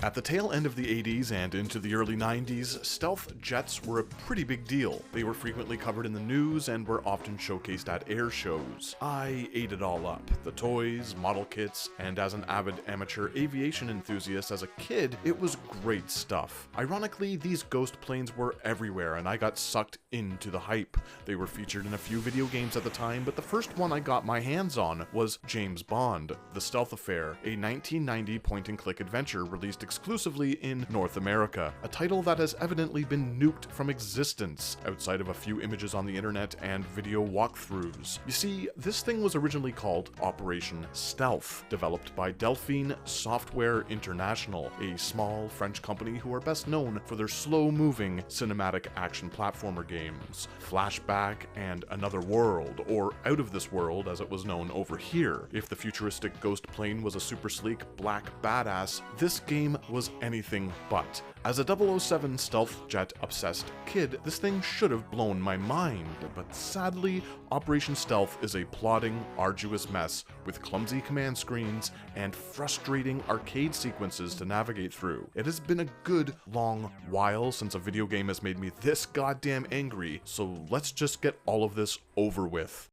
At the tail end of the 80s and into the early 90s, stealth jets were a pretty big deal. They were frequently covered in the news and were often showcased at air shows. I ate it all up. The toys, model kits, and as an avid amateur aviation enthusiast as a kid, it was great stuff. Ironically, these ghost planes were everywhere and I got sucked into the hype. They were featured in a few video games at the time, but the first one I got my hands on was James Bond: The Stealth Affair, a 1990 point-and-click adventure released exclusively in North America, a title that has evidently been nuked from existence, outside of a few images on the internet and video walkthroughs. You see, this thing was originally called Operation Stealth, developed by Delphine Software International, a small French company who are best known for their slow-moving cinematic action platformer games, Flashback and Another World, or Out of This World as it was known over here. If the futuristic ghost plane was a super sleek black badass, this game was anything but. As a 007 stealth jet obsessed kid, this thing should have blown my mind, but sadly, Operation Stealth is a plodding, arduous mess with clumsy command screens and frustrating arcade sequences to navigate through. It has been a good long while since a video game has made me this goddamn angry, so let's just get all of this over with.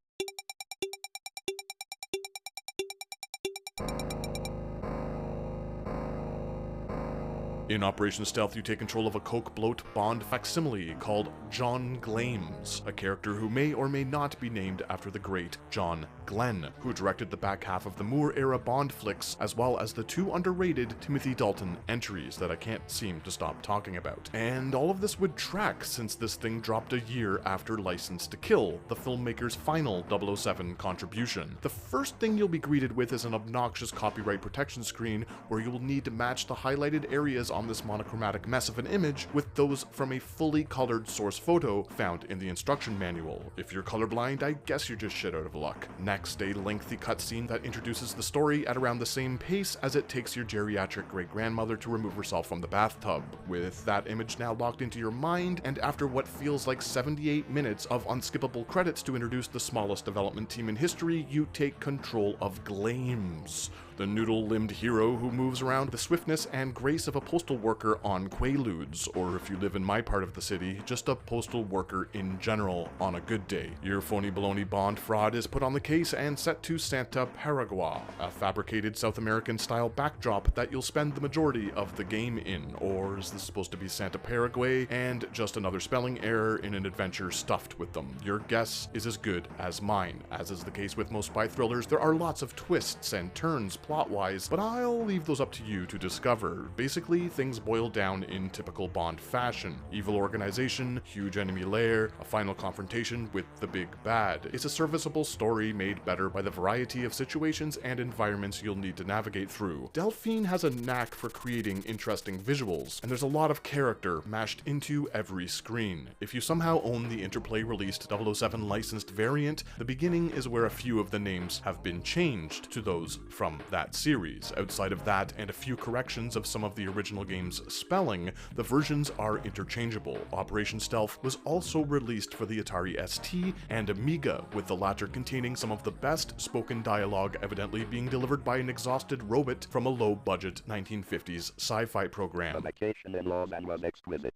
In Operation Stealth, you take control of a Coke Bloat Bond facsimile called John Glames, a character who may or may not be named after the great John Glenn, who directed the back half of the Moore-era Bond flicks, as well as the two underrated Timothy Dalton entries that I can't seem to stop talking about. And all of this would track since this thing dropped a year after License to Kill, the filmmaker's final 007 contribution. The first thing you'll be greeted with is an obnoxious copyright protection screen where you will need to match the highlighted areas on this monochromatic mess of an image with those from a fully colored source photo found in the instruction manual. If you're colorblind, I guess you're just shit out of luck. Next, a lengthy cutscene that introduces the story at around the same pace as it takes your geriatric great-grandmother to remove herself from the bathtub. With that image now locked into your mind, and after what feels like 78 minutes of unskippable credits to introduce the smallest development team in history, you take control of Glames, the noodle-limbed hero who moves around the swiftness and grace of a postal worker on Quaaludes, or if you live in my part of the city, just a postal worker in general on a good day. Your phony baloney Bond fraud is put on the case and set to Santa Paraguay, a fabricated South American-style backdrop that you'll spend the majority of the game in. Or is this supposed to be Santa Paraguay and just another spelling error in an adventure stuffed with them? Your guess is as good as mine. As is the case with most spy thrillers, there are lots of twists and turns plot-wise, but I'll leave those up to you to discover. Basically, things boil down in typical Bond fashion. Evil organization, huge enemy lair, a final confrontation with the big bad. It's a serviceable story made better by the variety of situations and environments you'll need to navigate through. Delphine has a knack for creating interesting visuals, and there's a lot of character mashed into every screen. If you somehow own the Interplay released 007 licensed variant, the beginning is where a few of the names have been changed to those from that series. Outside of that and a few corrections of some of the original game's spelling, the versions are interchangeable. Operation Stealth was also released for the Atari ST and Amiga, with the latter containing some of the best spoken dialogue evidently being delivered by an exhausted robot from a low-budget 1950s sci-fi program. The vacation in Lausanne was exquisite.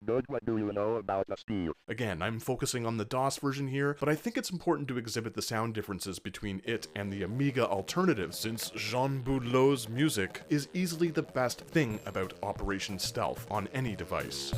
Good, what do you know about the Steve? Again, I'm focusing on the DOS version here, but I think it's important to exhibit the sound differences between it and the Amiga alternative, since Jean Boudleau's music is easily the best thing about Operation Stealth on any device.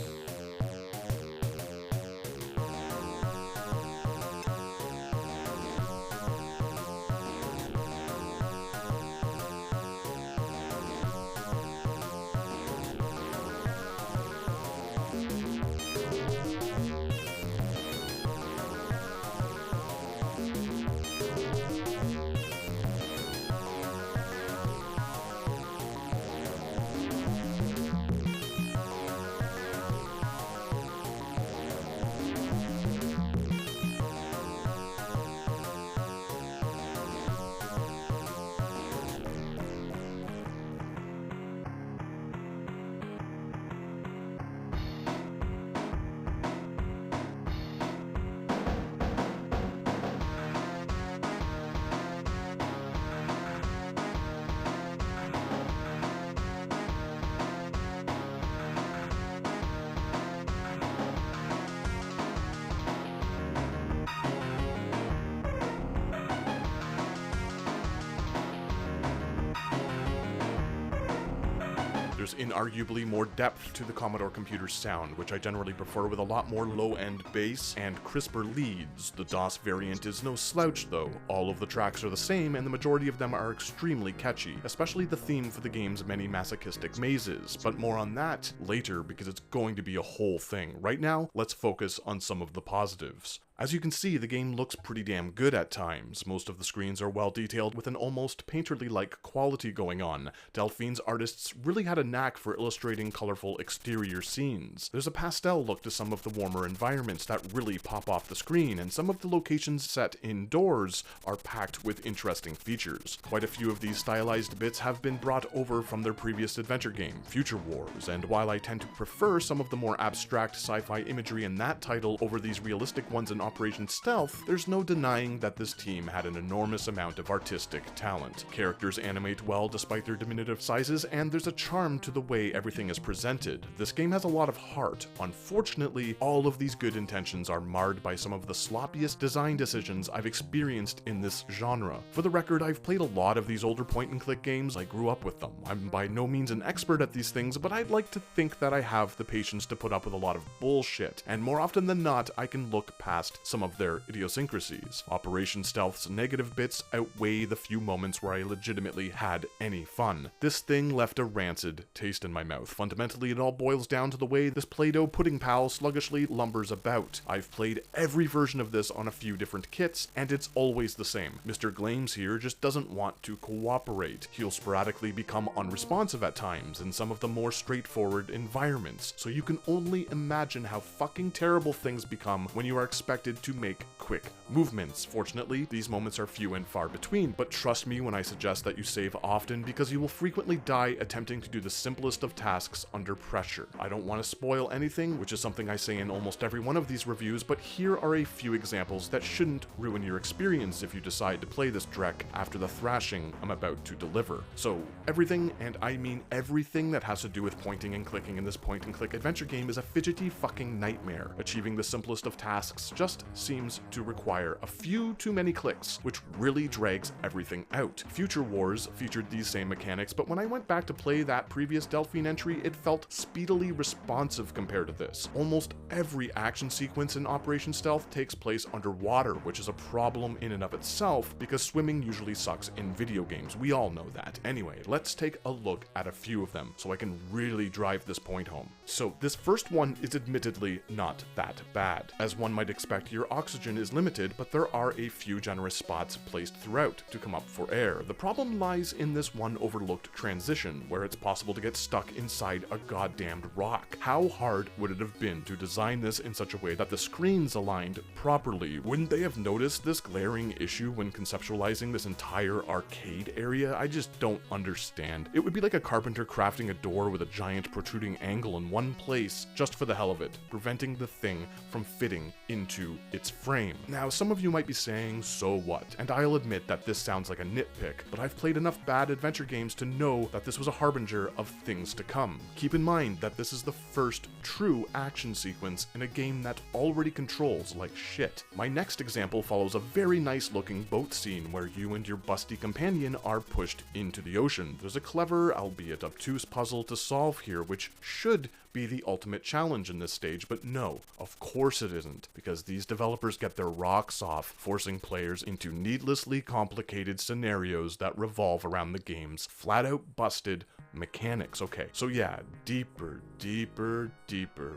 there's inarguably more depth to the Commodore computer's sound, which I generally prefer with a lot more low-end bass and crisper leads. The DOS variant is no slouch though. All of the tracks are the same and the majority of them are extremely catchy, especially the theme for the game's many masochistic mazes, but more on that later because it's going to be a whole thing. Right now, let's focus on some of the positives. As you can see, the game looks pretty damn good at times. Most of the screens are well detailed with an almost painterly-like quality going on. Delphine's artists really had a knack for illustrating colorful exterior scenes. There's a pastel look to some of the warmer environments that really pop off the screen, and some of the locations set indoors are packed with interesting features. Quite a few of these stylized bits have been brought over from their previous adventure game, Future Wars, and while I tend to prefer some of the more abstract sci-fi imagery in that title over these realistic ones in Operation Stealth, there's no denying that this team had an enormous amount of artistic talent. Characters animate well despite their diminutive sizes, and there's a charm to the way everything is presented. This game has a lot of heart. Unfortunately, all of these good intentions are marred by some of the sloppiest design decisions I've experienced in this genre. For the record, I've played a lot of these older point-and-click games. I grew up with them. I'm by no means an expert at these things, but I'd like to think that I have the patience to put up with a lot of bullshit, and more often than not, I can look past some of their idiosyncrasies. Operation Stealth's negative bits outweigh the few moments where I legitimately had any fun. This thing left a rancid taste in my mouth. Fundamentally, it all boils down to the way this Play-Doh pudding pal sluggishly lumbers about. I've played every version of this on a few different kits, and it's always the same. Mr. Glames here just doesn't want to cooperate. He'll sporadically become unresponsive at times in some of the more straightforward environments, so you can only imagine how fucking terrible things become when you are expected to make quick movements. Fortunately, these moments are few and far between, but trust me when I suggest that you save often because you will frequently die attempting to do the simplest of tasks under pressure. I don't want to spoil anything, which is something I say in almost every one of these reviews, but here are a few examples that shouldn't ruin your experience if you decide to play this Drek after the thrashing I'm about to deliver. So, everything, and I mean everything that has to do with pointing and clicking in this point-and-click adventure game is a fidgety fucking nightmare. Achieving the simplest of tasks just seems to require a few too many clicks, which really drags everything out. Future Wars featured these same mechanics, but when I went back to play that previous Delphine entry, it felt speedily responsive compared to this. Almost every action sequence in Operation Stealth takes place underwater, which is a problem in and of itself because swimming usually sucks in video games. We all know that. Anyway, let's take a look at a few of them so I can really drive this point home. So this first one is admittedly not that bad. As one might expect, your oxygen is limited, but there are a few generous spots placed throughout to come up for air. The problem lies in this one overlooked transition, where it's possible to get stuck inside a goddamned rock. How hard would it have been to design this in such a way that the screens aligned properly? Wouldn't they have noticed this glaring issue when conceptualizing this entire arcade area? I just don't understand. It would be like a carpenter crafting a door with a giant protruding angle in one place just for the hell of it, preventing the thing from fitting into its frame. Now, some of you might be saying, so what? And I'll admit that this sounds like a nitpick, but I've played enough bad adventure games to know that this was a harbinger of things to come. Keep in mind that this is the first true action sequence in a game that already controls like shit. My next example follows a very nice looking boat scene where you and your busty companion are pushed into the ocean. There's a clever, albeit obtuse puzzle to solve here, which should be the ultimate challenge in this stage, but no, of course it isn't, because these developers get their rocks off, forcing players into needlessly complicated scenarios that revolve around the game's flat-out busted mechanics. Okay, so yeah, deeper, deeper, deeper.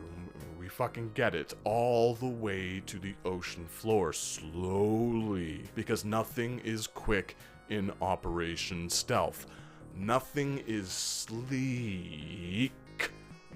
We fucking get it. All the way to the ocean floor, slowly, because nothing is quick in Operation Stealth. Nothing is sleek.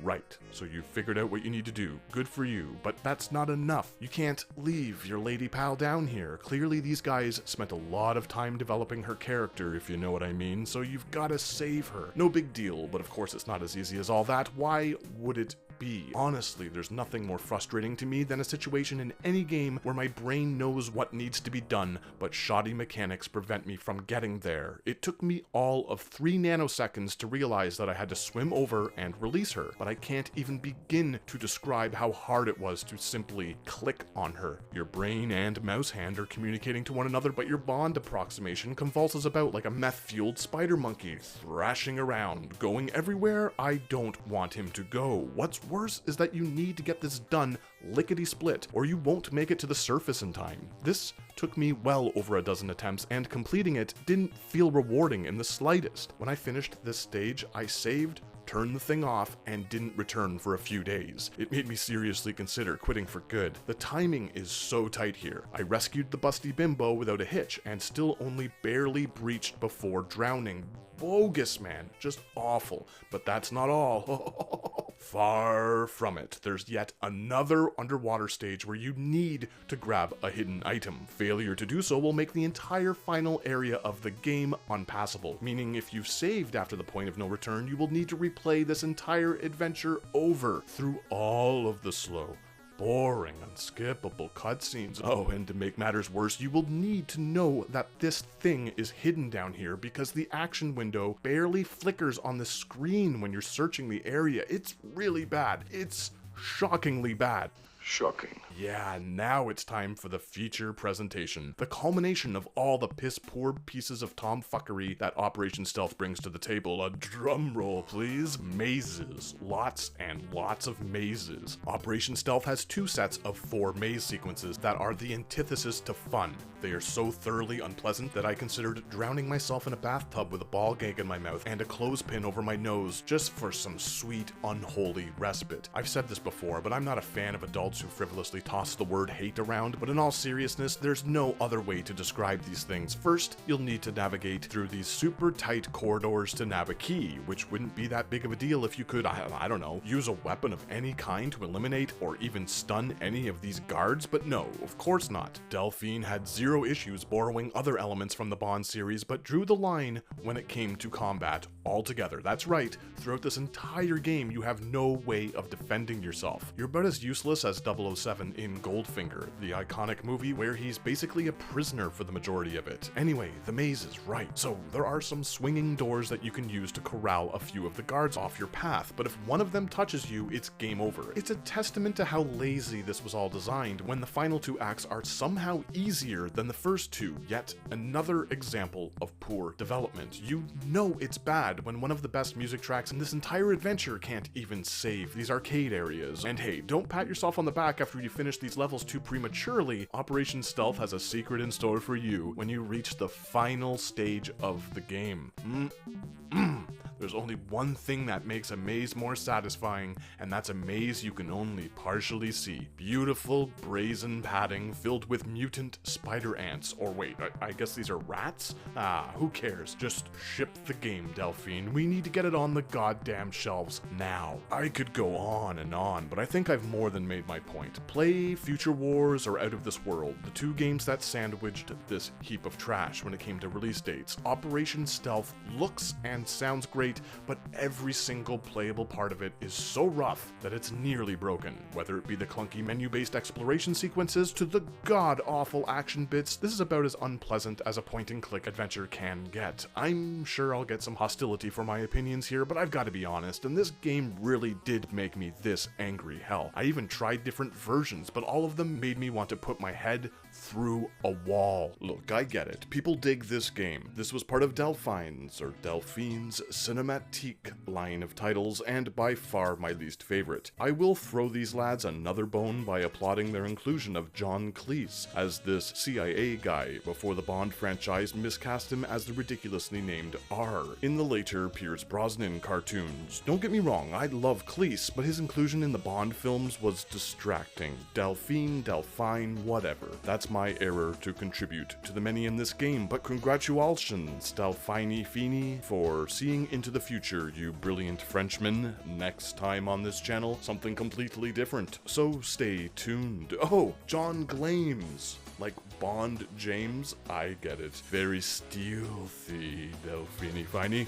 Right, so you figured out what you need to do. Good for you, but that's not enough. You can't leave your lady pal down here. Clearly these guys spent a lot of time developing her character, if you know what I mean, so you've gotta save her. No big deal, but of course it's not as easy as all that. Why would it be. Honestly, there's nothing more frustrating to me than a situation in any game where my brain knows what needs to be done, but shoddy mechanics prevent me from getting there. It took me all of 3 nanoseconds to realize that I had to swim over and release her, but I can't even begin to describe how hard it was to simply click on her. Your brain and mouse hand are communicating to one another, but your bond approximation convulses about like a meth-fueled spider monkey, thrashing around, going everywhere I don't want him to go. What's worse is that you need to get this done lickety-split, or you won't make it to the surface in time. This took me well over a dozen attempts, and completing it didn't feel rewarding in the slightest. When I finished this stage, I saved, turned the thing off, and didn't return for a few days. It made me seriously consider quitting for good. The timing is so tight here. I rescued the busty bimbo without a hitch, and still only barely breached before drowning. Bogus, man. Just awful. But that's not all. Far from it. There's yet another underwater stage where you need to grab a hidden item. Failure to do so will make the entire final area of the game unpassable, meaning if you've saved after the point of no return, you will need to replay this entire adventure over through all of the slow, boring, unskippable cutscenes. Oh, and to make matters worse, you will need to know that this thing is hidden down here because the action window barely flickers on the screen when you're searching the area. It's really bad. It's shockingly bad. Shocking. Yeah, now it's time for the feature presentation. The culmination of all the piss-poor pieces of tomfuckery that Operation Stealth brings to the table. A drum roll, please. Mazes. Lots and lots of mazes. Operation Stealth has 2 sets of 4 maze sequences that are the antithesis to fun. They are so thoroughly unpleasant that I considered drowning myself in a bathtub with a ball gag in my mouth and a clothespin over my nose just for some sweet, unholy respite. I've said this before, but I'm not a fan of adults who frivolously toss the word hate around, but in all seriousness, there's no other way to describe these things. First, you'll need to navigate through these super tight corridors to nab a key, which wouldn't be that big of a deal if you could, I don't know, use a weapon of any kind to eliminate or even stun any of these guards, but no, of course not. Delphine had zero issues borrowing other elements from the Bond series, but drew the line when it came to combat altogether. That's right, throughout this entire game, you have no way of defending yourself. You're about as useless as 007 in Goldfinger, the iconic movie where he's basically a prisoner for the majority of it. Anyway, the maze is right. So there are some swinging doors that you can use to corral a few of the guards off your path, but if one of them touches you, it's game over. It's a testament to how lazy this was all designed when the final 2 acts are somehow easier than the first 2. Yet another example of poor development. You know it's bad when one of the best music tracks in this entire adventure can't even save these arcade areas. And hey, don't pat yourself on the back after you finish these levels too prematurely. Operation Stealth has a secret in store for you when you reach the final stage of the game. There's only one thing that makes a maze more satisfying, and that's a maze you can only partially see. Beautiful brazen padding filled with mutant spider ants. Or wait, I guess these are rats? Ah, who cares? Just ship the game, Delphine. We need to get it on the goddamn shelves now. I could go on, but I think I've more than made my point. Play Future Wars or Out of This World, the 2 games that sandwiched this heap of trash when it came to release dates. Operation Stealth looks and sounds great, but every single playable part of it is so rough that it's nearly broken. Whether it be the clunky menu-based exploration sequences to the god-awful action bits, this is about as unpleasant as a point-and-click adventure can get. I'm sure I'll get some hostility for my opinions here, but I've got to be honest, and this game really did make me this angry. Hell, I even tried different versions, but all of them made me want to put my head through a wall. Look, I get it. People dig this game. This was part of Delphine's Cinematique line of titles, and by far my least favorite. I will throw these lads another bone by applauding their inclusion of John Cleese as this CIA guy before the Bond franchise miscast him as the ridiculously named R in the later Pierce Brosnan cartoons. Don't get me wrong, I love Cleese, but his inclusion in the Bond films was distracting. Delphine, whatever. That's my error to contribute to the many in this game, but congratulations, Delphine Fini, for seeing into the future, you brilliant Frenchman. Next time on this channel, something completely different, so stay tuned. Oh, John Glames. Like Bond James? I get it. Very stealthy, Delphine Fini.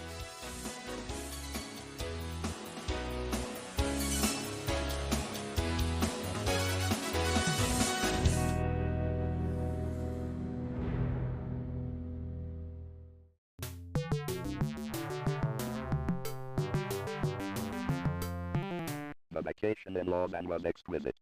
a vacation in laws and was exquisite.